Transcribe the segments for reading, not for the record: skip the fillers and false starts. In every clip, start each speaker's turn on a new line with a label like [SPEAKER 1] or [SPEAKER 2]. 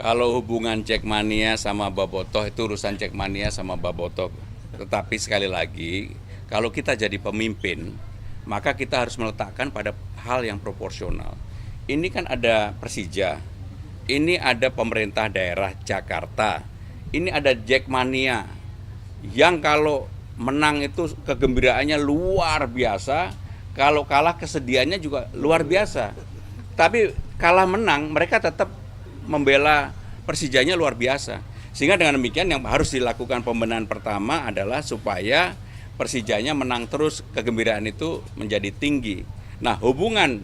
[SPEAKER 1] Kalau hubungan Jackmania sama Bobotoh itu urusan Jackmania sama Bobotoh. Tetapi sekali lagi, kalau kita jadi pemimpin, maka kita harus meletakkan pada hal yang proporsional. Ini kan ada Persija, ini ada pemerintah daerah Jakarta, ini ada Jackmania yang kalau menang itu kegembiraannya luar biasa, kalau kalah kesedihannya juga luar biasa. Tapi kalah menang mereka tetap membela Persijanya luar biasa. Sehingga dengan demikian yang harus dilakukan pembenahan pertama adalah supaya Persijanya menang terus, kegembiraan itu menjadi tinggi. Nah, hubungan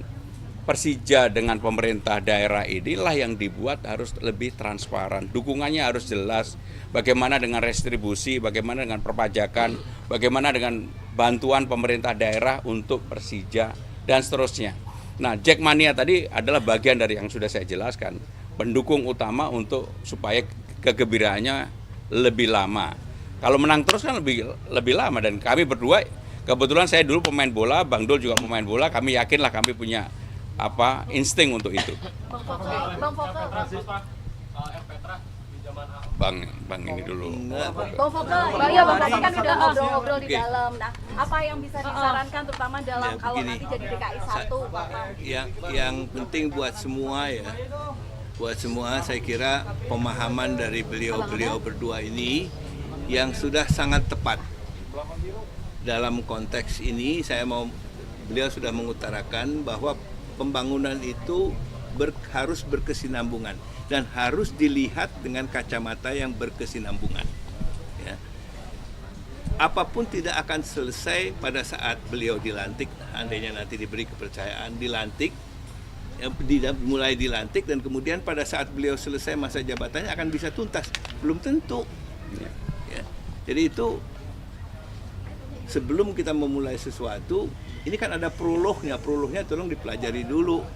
[SPEAKER 1] Persija dengan pemerintah daerah inilah yang dibuat harus lebih transparan. Dukungannya harus jelas. Bagaimana dengan restribusi, bagaimana dengan perpajakan, bagaimana dengan bantuan pemerintah daerah untuk Persija, dan seterusnya. Nah, Jackmania tadi adalah bagian dari yang sudah saya jelaskan. Pendukung utama untuk supaya kegembiraannya lebih lama. Kalau menang terus kan lebih lama, dan kami berdua kebetulan saya dulu pemain bola, Bang Dul juga pemain bola, kami yakinlah kami punya insting untuk itu. Bang ini dulu.
[SPEAKER 2] Bang Foke, ya Bang tadi kan udah ngobrol-ngobrol di dalam. Nah, apa yang bisa disarankan terutama dalam kalau nanti jadi DKI 1, Bapak?
[SPEAKER 3] Yang penting buat semua ya. Buat semua saya kira pemahaman dari beliau berdua ini yang sudah sangat tepat. Dalam konteks ini beliau sudah mengutarakan bahwa pembangunan itu harus berkesinambungan dan harus dilihat dengan kacamata yang berkesinambungan. Ya. Apapun tidak akan selesai pada saat beliau dilantik, andainya nanti diberi kepercayaan dilantik, mulai dilantik dan kemudian pada saat beliau selesai masa jabatannya akan bisa tuntas, belum tentu. Ya. Jadi itu sebelum kita memulai sesuatu, ini kan ada prolognya tolong dipelajari dulu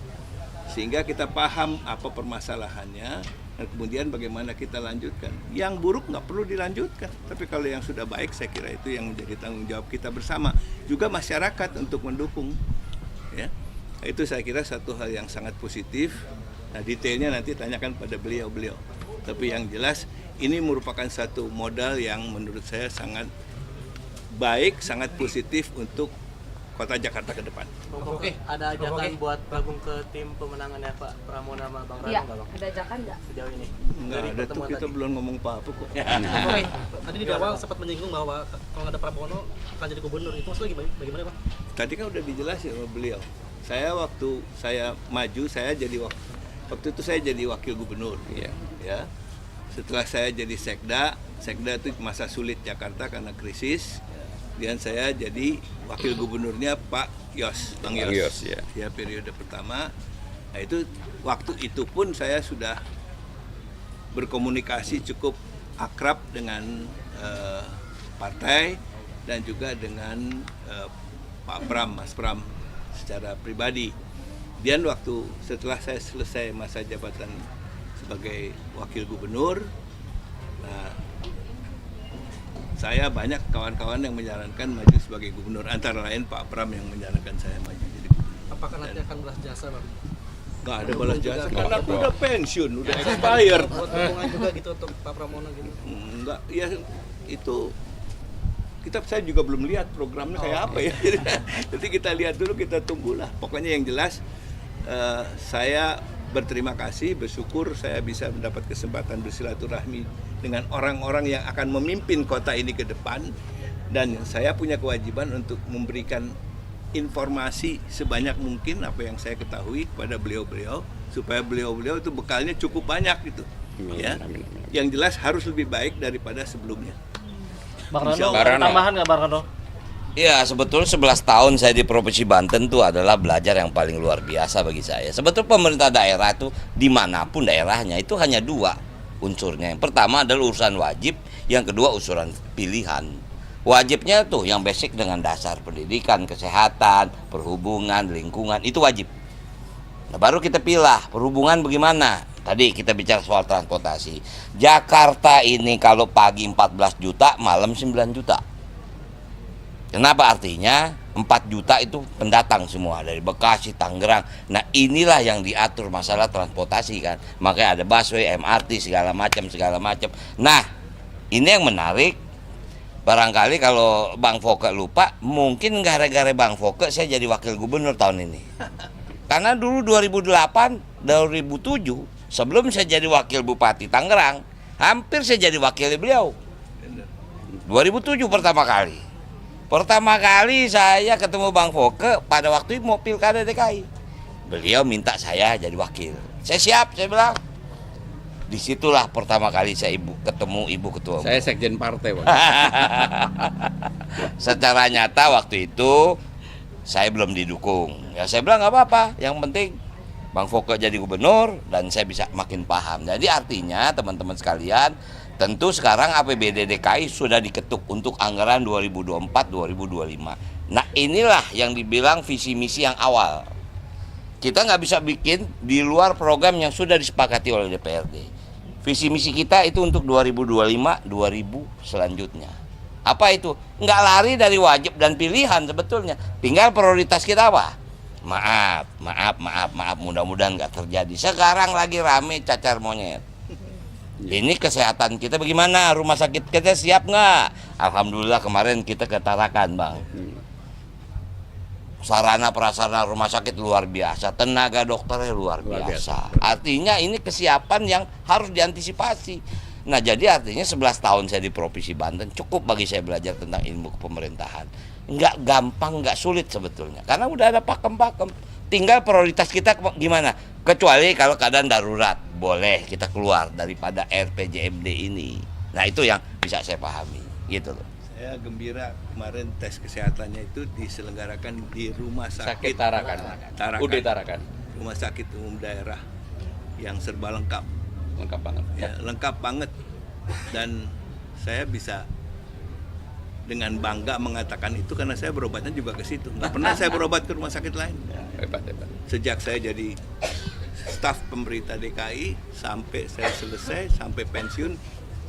[SPEAKER 3] sehingga kita paham apa permasalahannya dan kemudian bagaimana kita lanjutkan. Yang buruk nggak perlu dilanjutkan, tapi kalau yang sudah baik saya kira itu yang menjadi tanggung jawab kita bersama, juga masyarakat untuk mendukung. Ya. Itu saya kira satu hal yang sangat positif. Nah, detailnya nanti tanyakan pada beliau. Tapi yang jelas ini merupakan satu modal yang menurut saya sangat baik, sangat positif untuk Kota Jakarta ke depan.
[SPEAKER 4] Oke, ada ajakan buat gabung ke tim pemenangannya Pak Pramono sama Bang Rano nggak, Bang?
[SPEAKER 2] Ada ajakan nggak?
[SPEAKER 4] Sejauh ini?
[SPEAKER 3] Enggak ada tuh, kita belum ngomong apa-apa kok.
[SPEAKER 5] Oke, tadi di awal sempat menyinggung bahwa kalau nggak ada Pramono akan jadi gubernur. Itu maksudnya bagaimana Pak?
[SPEAKER 3] Tadi kan udah dijelasin sama beliau. Waktu saya maju, waktu itu saya jadi wakil gubernur. Ya. Setelah saya jadi sekda itu masa sulit Jakarta karena krisis. Kemudian saya jadi wakil gubernurnya Pak Bang Yos. Ya, periode pertama. Nah, waktu itu pun saya sudah berkomunikasi cukup akrab dengan partai dan juga dengan Pak Pram, Mas Pram secara pribadi. Dan setelah saya selesai masa jabatan sebagai wakil gubernur, nah, saya banyak kawan-kawan yang menyarankan maju sebagai gubernur, antara lain Pak Pram yang menyarankan saya maju jadi gubernur.
[SPEAKER 5] Apakah nanti akan balas jasa, Bang?
[SPEAKER 3] Nggak ada balas jasa, karena aku udah pensiun, udah expired.
[SPEAKER 5] Buat dukungan juga gitu untuk Pak Pramono gitu?
[SPEAKER 3] Enggak, ya itu saya juga belum lihat programnya kayak apa ya. Jadi kita lihat dulu, kita tunggulah. Pokoknya yang jelas saya berterima kasih, bersyukur saya bisa mendapat kesempatan bersilaturahmi dengan orang-orang yang akan memimpin kota ini ke depan, dan saya punya kewajiban untuk memberikan informasi sebanyak mungkin apa yang saya ketahui kepada beliau-beliau supaya beliau-beliau itu bekalnya cukup banyak gitu. Ya. Yang jelas harus lebih baik daripada sebelumnya.
[SPEAKER 5] Bang Rano, tambahan nggak Bang Rano?
[SPEAKER 6] Ya, sebetulnya 11 tahun saya di Provinsi Banten itu adalah belajar yang paling luar biasa bagi saya. Sebetulnya pemerintah daerah itu dimanapun daerahnya itu hanya dua unsurnya. Yang pertama adalah urusan wajib, yang kedua urusan pilihan. Wajibnya tuh yang basic dengan dasar pendidikan, kesehatan, perhubungan, lingkungan, itu wajib. Nah, baru kita pilih perhubungan bagaimana. Tadi kita bicara soal transportasi. Jakarta ini kalau pagi 14 juta, malam 9 juta. Kenapa? Artinya 4 juta itu pendatang semua dari Bekasi, Tangerang. Nah inilah yang diatur masalah transportasi kan. Makanya ada busway, MRT, segala macam. Nah ini yang menarik. Barangkali kalau Bang Foke lupa, mungkin gara-gara Bang Foke saya jadi wakil gubernur tahun ini. Karena dulu 2008, 2007, sebelum saya jadi wakil Bupati Tangerang, hampir saya jadi wakil beliau. 2007 pertama kali. Pertama kali saya ketemu Bang Foke pada waktu mau pilkada DKI. Beliau minta saya jadi wakil. Saya siap, saya bilang. Disitulah pertama kali saya ketemu Ibu Ketua Umum.
[SPEAKER 1] Saya sekjen partai, Pak.
[SPEAKER 6] Secara nyata waktu itu saya belum didukung. Ya saya bilang nggak apa-apa. Yang penting Bang Foke jadi gubernur dan saya bisa makin paham. Jadi artinya teman-teman sekalian, tentu sekarang APBD DKI sudah diketuk untuk anggaran 2024-2025. Nah inilah yang dibilang visi misi yang awal. Kita nggak bisa bikin di luar program yang sudah disepakati oleh DPRD. Visi misi kita itu untuk 2025-2000 selanjutnya. Apa itu? Nggak lari dari wajib dan pilihan sebetulnya. Tinggal prioritas kita apa? Maaf. Mudah-mudahan nggak terjadi. Sekarang lagi rame cacar monyet. Ini kesehatan kita bagaimana? Rumah sakit kita siap nggak? Alhamdulillah kemarin kita ke Tarakan, Bang. Sarana prasarana rumah sakit luar biasa, tenaga dokternya luar biasa. Artinya ini kesiapan yang harus diantisipasi. Nah jadi artinya 11 tahun saya di Provinsi Banten cukup bagi saya belajar tentang ilmu kepemerintahan. Nggak gampang, nggak sulit sebetulnya. Karena udah ada pakem-pakem. Tinggal prioritas kita gimana. Kecuali kalau keadaan darurat, boleh kita keluar daripada RPJMD ini. Nah itu yang bisa saya pahami, gitu loh.
[SPEAKER 3] Saya gembira kemarin tes kesehatannya itu diselenggarakan di Rumah Sakit
[SPEAKER 1] Tarakan. UD Tarakan.
[SPEAKER 3] Rumah Sakit Umum Daerah yang serba lengkap.
[SPEAKER 1] Lengkap banget.
[SPEAKER 3] Ya, lengkap banget. Dan saya bisa dengan bangga mengatakan itu karena saya berobatnya juga ke situ. Nggak pernah saya berobat ke rumah sakit lain.
[SPEAKER 1] Hebat.
[SPEAKER 3] Sejak saya jadi staf pemerintah DKI sampai saya selesai, sampai pensiun,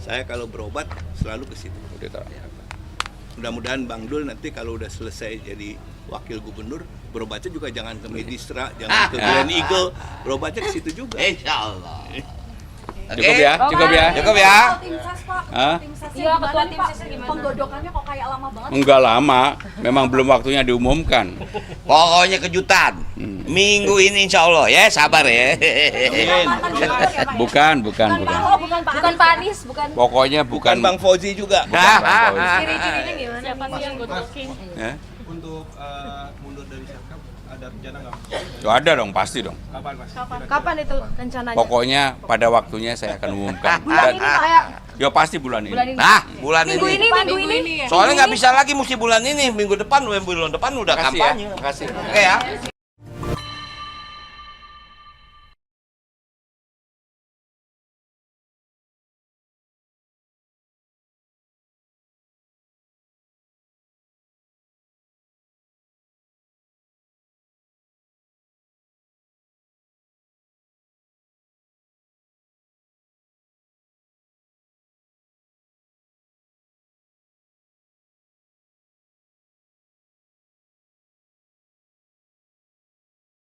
[SPEAKER 3] saya kalau berobat selalu ke situ.
[SPEAKER 1] UD Tarakan.
[SPEAKER 3] Mudah-mudahan Bang Dul nanti kalau udah selesai jadi wakil gubernur, berobatnya juga jangan ke Medistra, jangan ke Glen Eagle, berobatnya ke situ juga.
[SPEAKER 6] Insya Allah.
[SPEAKER 1] Cukup ya.
[SPEAKER 6] Cukup ya.
[SPEAKER 2] Tim ses Pak,
[SPEAKER 1] Hah?
[SPEAKER 2] tim sesnya
[SPEAKER 7] Iya,
[SPEAKER 2] gimana
[SPEAKER 7] ketua
[SPEAKER 2] nih
[SPEAKER 7] tim
[SPEAKER 2] Pak?
[SPEAKER 7] sesnya gimana?
[SPEAKER 2] Penggodokannya kok kayak lama banget?
[SPEAKER 1] Enggak lama, memang belum waktunya diumumkan.
[SPEAKER 6] Pokoknya kejutan. Minggu ini insya Allah ya, sabar ya.
[SPEAKER 1] Bukan.
[SPEAKER 2] Oh, bukan Pak Anies, bukan.
[SPEAKER 1] Pokoknya
[SPEAKER 3] Bukan
[SPEAKER 1] bukan
[SPEAKER 3] Bang Fauzi juga.
[SPEAKER 1] Bang Fauzi.
[SPEAKER 7] Ciri-cirinya gimana? Siapa sih yang godokin?
[SPEAKER 1] Ya?
[SPEAKER 5] Untuk mundur dari Serkap ada rencana nggak?
[SPEAKER 1] Tuh, ada dong, pasti dong.
[SPEAKER 5] Kapan Mas?
[SPEAKER 7] Kapan itu rencananya?
[SPEAKER 1] Pokoknya pada waktunya saya akan umumkan.
[SPEAKER 2] Bulan ini kayak
[SPEAKER 1] Ya pasti bulan ini.
[SPEAKER 2] bulan ini.
[SPEAKER 6] Nah, bulan
[SPEAKER 2] Minggu
[SPEAKER 6] ini.
[SPEAKER 2] ini.
[SPEAKER 6] Soalnya nggak bisa lagi mesti bulan ini, minggu depan udah
[SPEAKER 1] Makasih ya.
[SPEAKER 6] kampanye.
[SPEAKER 1] Makasih.
[SPEAKER 6] Oke ya.